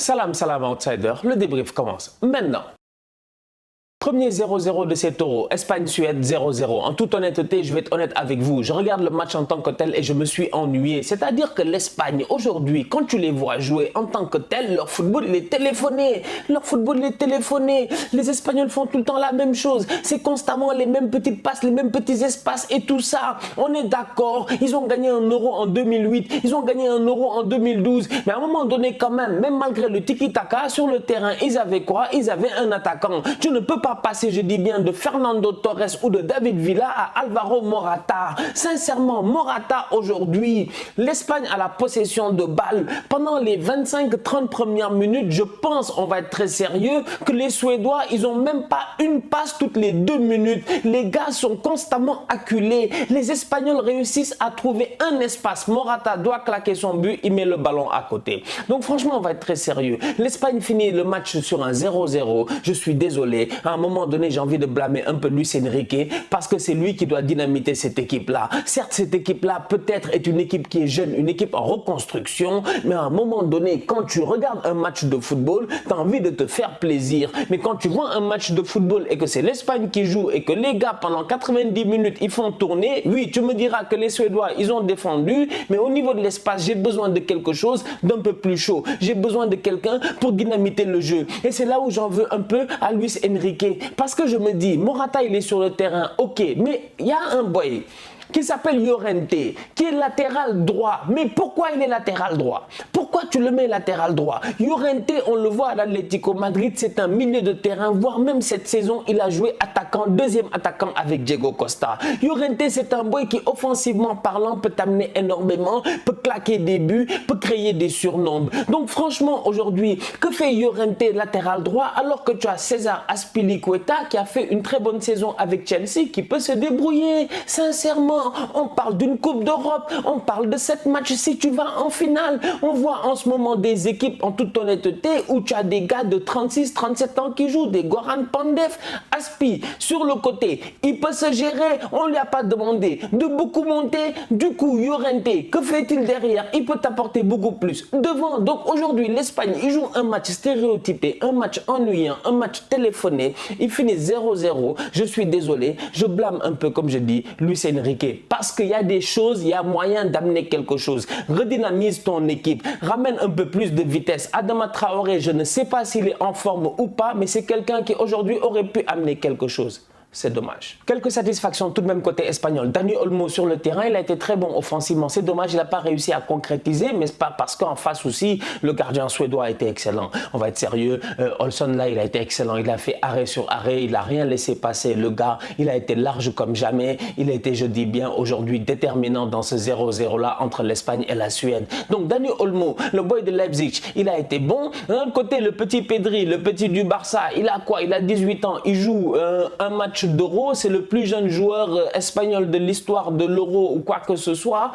Salam, salam outsider, le débrief commence maintenant. Premier 0-0 de cet Euro, Espagne-Suède 0-0. En toute honnêteté, je vais être honnête avec vous. Je regarde le match en tant que tel et je me suis ennuyé. C'est-à-dire que l'Espagne, aujourd'hui, quand tu les vois jouer en tant que tel, leur football, il est téléphoné. Leur football, il est téléphoné. Les Espagnols font tout le temps la même chose. C'est constamment les mêmes petites passes, les mêmes petits espaces et tout ça. On est d'accord. Ils ont gagné un Euro en 2008. Ils ont gagné un Euro en 2012. Mais à un moment donné, quand même malgré le tiki-taka, sur le terrain, ils avaient quoi? Ils avaient un attaquant. Tu ne peux pas passer, je dis bien, de Fernando Torres ou de David Villa à Alvaro Morata. Sincèrement, Morata aujourd'hui, l'Espagne a la possession de balle. Pendant les 25-30 premières minutes, je pense, on va être très sérieux, que les Suédois, ils n'ont même pas une passe toutes les 2 minutes. Les gars sont constamment acculés. Les Espagnols réussissent à trouver un espace. Morata doit claquer son but, il met le ballon à côté. Donc franchement, on va être très sérieux. L'Espagne finit le match sur un 0-0. Je suis désolé. À un moment donné, j'ai envie de blâmer un peu Luis Enrique parce que c'est lui qui doit dynamiter cette équipe-là. Certes, cette équipe-là peut-être est une équipe qui est jeune, une équipe en reconstruction, mais à un moment donné, quand tu regardes un match de football, tu as envie de te faire plaisir. Mais quand tu vois un match de football et que c'est l'Espagne qui joue et que les gars, pendant 90 minutes, ils font tourner, oui, tu me diras que les Suédois, ils ont défendu, mais au niveau de l'espace, j'ai besoin de quelque chose d'un peu plus chaud. J'ai besoin de quelqu'un pour dynamiter le jeu. Et c'est là où j'en veux un peu à Luis Enrique. Parce que je me dis, Morata, il est sur le terrain, ok, mais il y a un boy qui s'appelle Llorente, qui est latéral droit. Mais pourquoi il est latéral droit? Pourquoi tu le mets latéral droit? Llorente, on le voit à l'Atlético Madrid, c'est un milieu de terrain, voire même cette saison, il a joué attaquant, deuxième attaquant avec Diego Costa. Llorente, c'est un boy qui, offensivement parlant, peut t'amener énormément, peut claquer des buts, peut créer des surnombres. Donc franchement, aujourd'hui, que fait Llorente latéral droit alors que tu as César Azpilicueta qui a fait une très bonne saison avec Chelsea, qui peut se débrouiller, sincèrement. On parle d'une Coupe d'Europe, on parle de 7 matchs si tu vas en finale. On voit en ce moment des équipes, en toute honnêteté, où tu as des gars de 36-37 ans qui jouent, des Goran Pandev, Aspi, sur le côté. Il peut se gérer, on ne lui a pas demandé de beaucoup monter. Du coup, Llorente, que fait-il derrière? Il peut t'apporter beaucoup plus. Devant, donc aujourd'hui, l'Espagne, il joue un match stéréotypé, un match ennuyant, un match téléphoné. Il finit 0-0. Je suis désolé, je blâme un peu, comme je dis, Luis Enrique. Parce qu'il y a des choses, il y a moyen d'amener quelque chose. Redynamise ton équipe, ramène un peu plus de vitesse. Adama Traoré, je ne sais pas s'il est en forme ou pas, mais c'est quelqu'un qui aujourd'hui aurait pu amener quelque chose. C'est dommage. Quelques satisfactions tout de même côté espagnol. Dani Olmo sur le terrain, il a été très bon offensivement. C'est dommage, il n'a pas réussi à concrétiser, mais c'est pas parce qu'en face aussi, le gardien suédois a été excellent. On va être sérieux. Olsson là, il a été excellent. Il a fait arrêt sur arrêt. Il n'a rien laissé passer. Le gars, il a été large comme jamais. Il a été, je dis bien, aujourd'hui déterminant dans ce 0-0 là entre l'Espagne et la Suède. Donc Dani Olmo, le boy de Leipzig, il a été bon. D'un côté, le petit Pedri, le petit du Barça, il a quoi? Il a 18 ans. Il joue un match d'Euro, c'est le plus jeune joueur espagnol de l'histoire de l'Euro ou quoi que ce soit.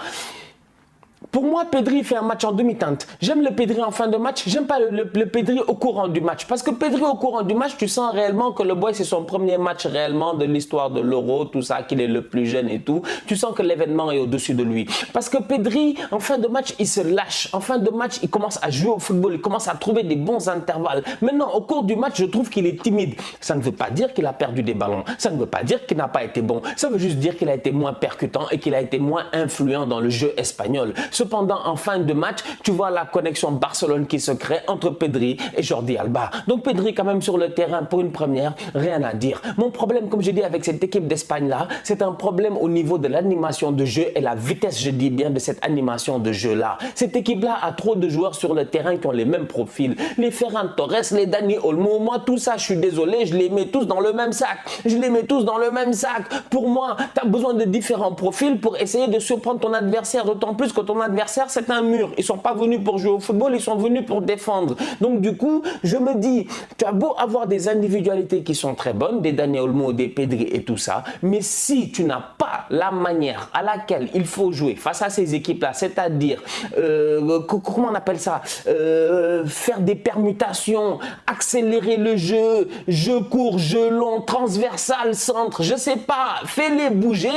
Pour moi, Pedri fait un match en demi-teinte. J'aime le Pedri en fin de match, j'aime pas le Pedri au courant du match. Parce que Pedri au courant du match, tu sens réellement que le boy, c'est son premier match réellement de l'histoire de l'Euro, tout ça, qu'il est le plus jeune et tout. Tu sens que l'événement est au-dessus de lui. Parce que Pedri, en fin de match, il se lâche. En fin de match, il commence à jouer au football, il commence à trouver des bons intervalles. Maintenant, au cours du match, je trouve qu'il est timide. Ça ne veut pas dire qu'il a perdu des ballons. Ça ne veut pas dire qu'il n'a pas été bon. Ça veut juste dire qu'il a été moins percutant et qu'il a été moins influent dans le jeu espagnol. Cependant, en fin de match, tu vois la connexion Barcelone qui se crée entre Pedri et Jordi Alba. Donc Pedri quand même sur le terrain pour une première, rien à dire. Mon problème, comme je dis avec cette équipe d'Espagne-là, c'est un problème au niveau de l'animation de jeu et la vitesse, je dis bien, de cette animation de jeu-là. Cette équipe-là a trop de joueurs sur le terrain qui ont les mêmes profils. Les Ferran Torres, les Dani Olmo, moi tout ça, je suis désolé, je les mets tous dans le même sac. Je les mets tous dans le même sac. Pour moi, tu as besoin de différents profils pour essayer de surprendre ton adversaire, d'autant plus que ton adversaire, c'est un mur. Ils ne sont pas venus pour jouer au football, ils sont venus pour défendre. Donc du coup, je me dis, tu as beau avoir des individualités qui sont très bonnes, des Dani Olmo, des Pedri et tout ça, mais si tu n'as pas la manière à laquelle il faut jouer face à ces équipes-là, c'est-à-dire, comment on appelle ça, faire des permutations, accélérer le jeu court, jeu long, transversal, centre, je sais pas, fais-les bouger.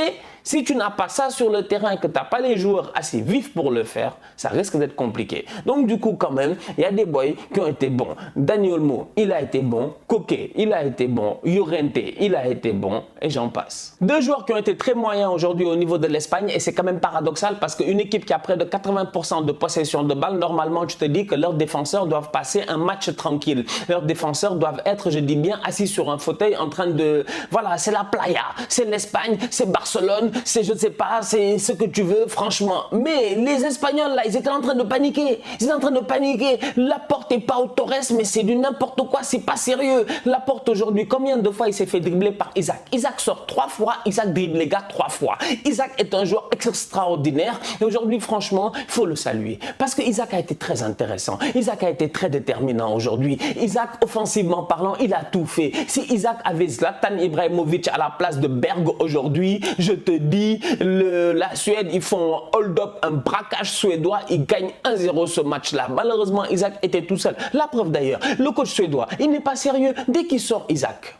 Si tu n'as pas ça sur le terrain et que tu n'as pas les joueurs assez vifs pour le faire, ça risque d'être compliqué. Donc du coup, quand même, il y a des boys qui ont été bons. Dani Olmo, il a été bon. Koke, il a été bon. Llorente, il a été bon. Et j'en passe. Deux joueurs qui ont été très moyens aujourd'hui au niveau de l'Espagne. Et c'est quand même paradoxal parce qu'une équipe qui a près de 80% de possession de balle, normalement, tu te dis que leurs défenseurs doivent passer un match tranquille. Leurs défenseurs doivent être, je dis bien, assis sur un fauteuil en train de... Voilà, c'est la playa, c'est l'Espagne, c'est Barcelone, c'est je ne sais pas, c'est ce que tu veux, franchement. Mais les Espagnols, là, ils étaient en train de paniquer. Ils étaient en train de paniquer. Laporte et Pau Torres, mais c'est du n'importe quoi, c'est pas sérieux. Laporte aujourd'hui, combien de fois il s'est fait dribbler par Isaac? Isaac sort 3 fois, Isaac dribble les gars 3 fois. Isaac est un joueur extraordinaire. Et aujourd'hui, franchement, il faut le saluer. Parce que Isaac a été très intéressant. Isaac a été très déterminant aujourd'hui. Isaac, offensivement parlant, il a tout fait. Si Isaac avait Zlatan Ibrahimovic à la place de Berg aujourd'hui, je te dis, la Suède, ils font un hold-up, un braquage suédois, ils gagnent 1-0 ce match-là. Malheureusement, Isaac était tout seul. La preuve d'ailleurs, le coach suédois, il n'est pas sérieux. Dès qu'il sort Isaac,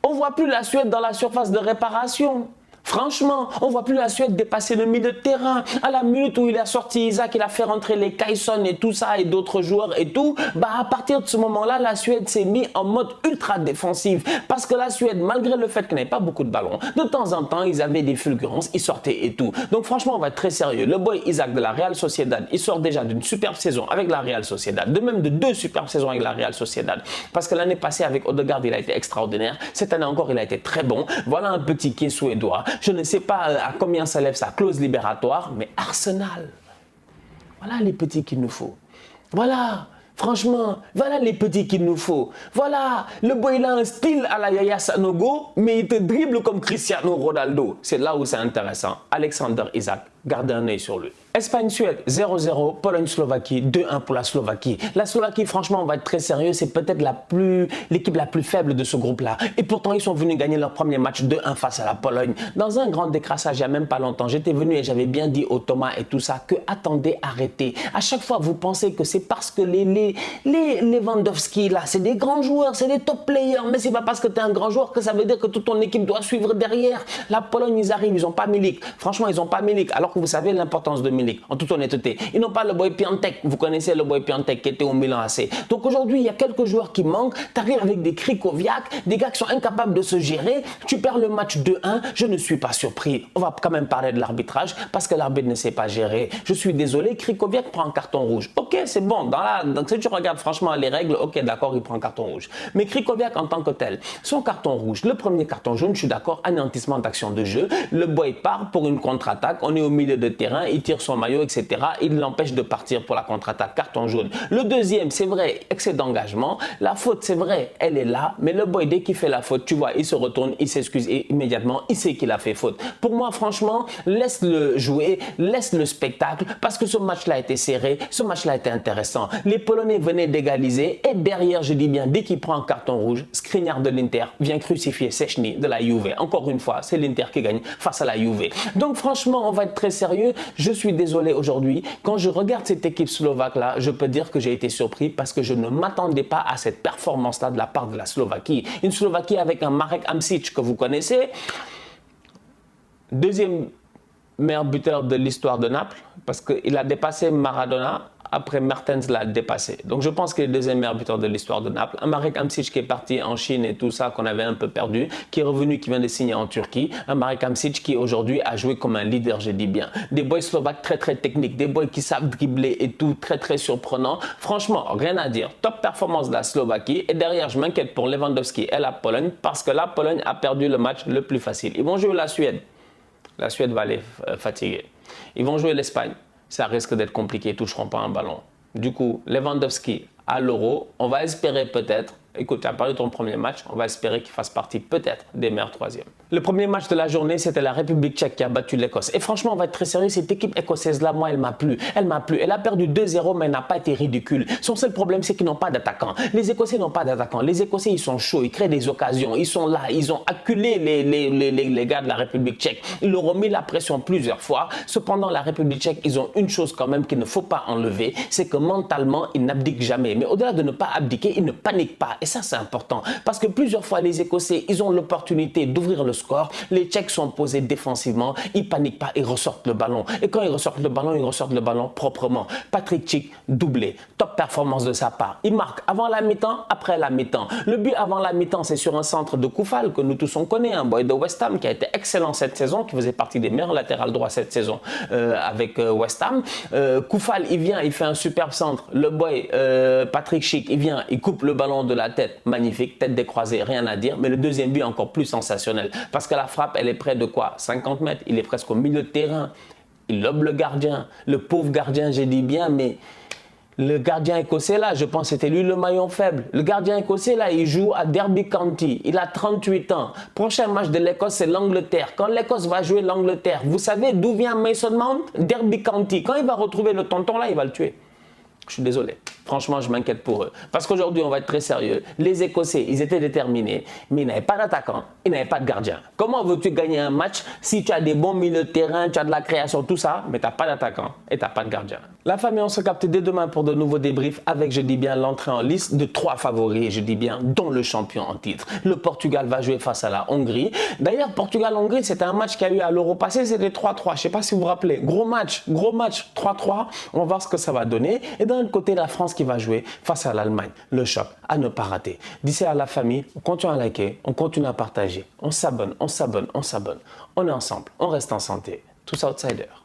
on ne voit plus la Suède dans la surface de réparation. Franchement, on ne voit plus la Suède dépasser le milieu de terrain. À la minute où il a sorti Isaac, il a fait rentrer les Kayson et tout ça et d'autres joueurs et tout. Bah à partir de ce moment-là, la Suède s'est mise en mode ultra défensif. Parce que la Suède, malgré le fait qu'il n'avait pas beaucoup de ballons, de temps en temps, ils avaient des fulgurances, ils sortaient et tout. Donc franchement, on va être très sérieux. Le boy Isaac de la Real Sociedad, il sort déjà d'une superbe saison avec la Real Sociedad. De même de 2 superbes saisons avec la Real Sociedad. Parce que l'année passée avec Odegaard, il a été extraordinaire. Cette année encore, il a été très bon. Voilà un petit qui est suédois. Je ne sais pas à combien s'élève sa clause libératoire, mais Arsenal, voilà les petits qu'il nous faut. Voilà, franchement, voilà les petits qu'il nous faut. Voilà, le boy il a un style à la Yaya Sanogo, mais il te dribble comme Cristiano Ronaldo. C'est là où c'est intéressant. Alexander Isak, gardez un œil sur lui. Espagne-Suède 0-0, Pologne-Slovaquie 2-1 pour la Slovaquie. La Slovaquie, franchement, on va être très sérieux, c'est peut-être l'équipe la plus faible de ce groupe-là. Et pourtant, ils sont venus gagner leur premier match 2-1 face à la Pologne. Dans un grand décrassage, il n'y a même pas longtemps, j'étais venu et j'avais bien dit au Thomas et tout ça que attendez, arrêtez. À chaque fois, vous pensez que c'est parce que les Lewandowski, là, c'est des grands joueurs, c'est des top players, mais c'est pas parce que tu es un grand joueur que ça veut dire que toute ton équipe doit suivre derrière. La Pologne, ils arrivent, ils n'ont pas Milik. Franchement, ils n'ont pas Milik, alors que vous savez l'importance de Milik. En toute honnêteté, ils n'ont pas le boy Piątek. Vous connaissez le boy Piątek qui était au Milan AC. Donc aujourd'hui, il y a quelques joueurs qui manquent. Tu arrives avec des Krychowiak, des gars qui sont incapables de se gérer. Tu perds le match 2-1. Je ne suis pas surpris. On va quand même parler de l'arbitrage parce que l'arbitre ne sait pas gérer. Je suis désolé, Krychowiak prend un carton rouge. Ok, c'est bon. Donc si tu regardes franchement les règles, ok, d'accord, il prend un carton rouge. Mais Krychowiak en tant que tel, son carton rouge, le premier carton jaune, je suis d'accord, anéantissement d'action de jeu. Le boy part pour une contre-attaque. On est au milieu de terrain, il tire son maillot, etc. Il l'empêche de partir pour la contre-attaque, carton jaune. Le deuxième, c'est vrai, excès d'engagement. La faute, c'est vrai, elle est là, mais le boy, dès qu'il fait la faute, tu vois, il se retourne, il s'excuse et immédiatement, il sait qu'il a fait faute. Pour moi, franchement, laisse-le jouer, laisse le spectacle, parce que ce match-là était serré, ce match-là était intéressant. Les Polonais venaient d'égaliser et derrière, je dis bien, dès qu'il prend un carton rouge, Skriniar de l'Inter vient crucifier Szczęsny de la Juve. Encore une fois, c'est l'Inter qui gagne face à la Juve. Donc franchement, on va être très sérieux. Je suis désolé aujourd'hui. Quand je regarde cette équipe slovaque-là, je peux dire que j'ai été surpris parce que je ne m'attendais pas à cette performance-là de la part de la Slovaquie. Une Slovaquie avec un Marek Hamšík que vous connaissez. Deuxième meilleur buteur de l'histoire de Naples parce qu'il a dépassé Maradona. Après, Mertens l'a dépassé. Donc, je pense qu'il est le deuxième meilleur buteur de l'histoire de Naples. Un Marek Hamšík qui est parti en Chine et tout ça, qu'on avait un peu perdu, qui est revenu, qui vient de signer en Turquie. Un Marek Hamšík qui aujourd'hui a joué comme un leader, je dis bien. Des boys slovaques très très techniques, des boys qui savent dribbler et tout, très très surprenant. Franchement, rien à dire. Top performance de la Slovaquie. Et derrière, je m'inquiète pour Lewandowski et la Pologne parce que la Pologne a perdu le match le plus facile. Ils vont jouer la Suède. La Suède va les fatiguer. Ils vont jouer l'Espagne. Ça risque d'être compliqué, ils ne toucheront pas un ballon. Du coup, Lewandowski à l'Euro, on va espérer peut-être, écoute, tu as parlé de ton premier match, on va espérer qu'il fasse partie peut-être des meilleurs troisièmes. Le premier match de la journée, c'était la République tchèque qui a battu l'Écosse. Et franchement, on va être très sérieux, cette équipe écossaise-là, moi, elle m'a plu. Elle m'a plu. Elle a perdu 2-0, mais elle n'a pas été ridicule. Son seul problème, c'est qu'ils n'ont pas d'attaquants. Les Écossais n'ont pas d'attaquants. Les Écossais, ils sont chauds, ils créent des occasions. Ils sont là, ils ont acculé les gars de la République tchèque. Ils leur ont mis la pression plusieurs fois. Cependant, la République tchèque, ils ont une chose quand même qu'il ne faut pas enlever, c'est que mentalement, ils n'abdiquent jamais. Mais au-delà de ne pas abdiquer, ils ne paniquent pas. Et ça, c'est important. Parce que plusieurs fois, les Écossais, ils ont l'opportunité d'ouvrir le score. Les Tchèques sont posés défensivement. Ils paniquent pas, ils ressortent le ballon. Et quand ils ressortent le ballon, ils ressortent le ballon proprement. Patrick Schick, doublé. Top performance de sa part. Il marque avant la mi-temps, après la mi-temps. Le but avant la mi-temps, c'est sur un centre de Koufal, que nous tous on connaît, un boy de West Ham qui a été excellent cette saison, qui faisait partie des meilleurs latérales droits cette saison avec West Ham. Koufal, il vient, il fait un superbe centre. Le boy Patrick Schick, il vient, il coupe le ballon de la tête. Magnifique, tête décroisée, rien à dire. Mais le deuxième but est encore plus sensationnel. Parce que la frappe, elle est près de quoi? 50 mètres. Il est presque au milieu de terrain. Il lobe le gardien. Le pauvre gardien, j'ai dit bien, mais le gardien écossais là, je pense que c'était lui le maillon faible. Le gardien écossais là, il joue à Derby County. Il a 38 ans. Prochain match de l'Écosse, c'est l'Angleterre. Quand l'Écosse va jouer l'Angleterre, vous savez d'où vient Mason Mount? Derby County. Quand il va retrouver le tonton là, il va le tuer. Je suis désolé. Franchement, je m'inquiète pour eux. Parce qu'aujourd'hui, on va être très sérieux. Les Écossais, ils étaient déterminés, mais ils n'avaient pas d'attaquant, ils n'avaient pas de gardien. Comment veux-tu gagner un match si tu as des bons milieux de terrain, tu as de la création, tout ça, mais tu n'as pas d'attaquant et tu n'as pas de gardien? La famille, on se capte dès demain pour de nouveaux débriefs avec, je dis bien, l'entrée en liste de 3 favoris, je dis bien, dont le champion en titre. Le Portugal va jouer face à la Hongrie. D'ailleurs, Portugal-Hongrie, c'était un match qu'il y a eu à l'Euro passé, c'était 3-3. Je ne sais pas si vous vous rappelez. Gros match, 3-3. On va voir ce que ça va donner. Et d'un autre côté, la France qui va jouer face à l'Allemagne. Le choc à ne pas rater. D'ici à la famille, on continue à liker, on continue à partager. On s'abonne. On est ensemble, on reste en santé. Tous outsiders.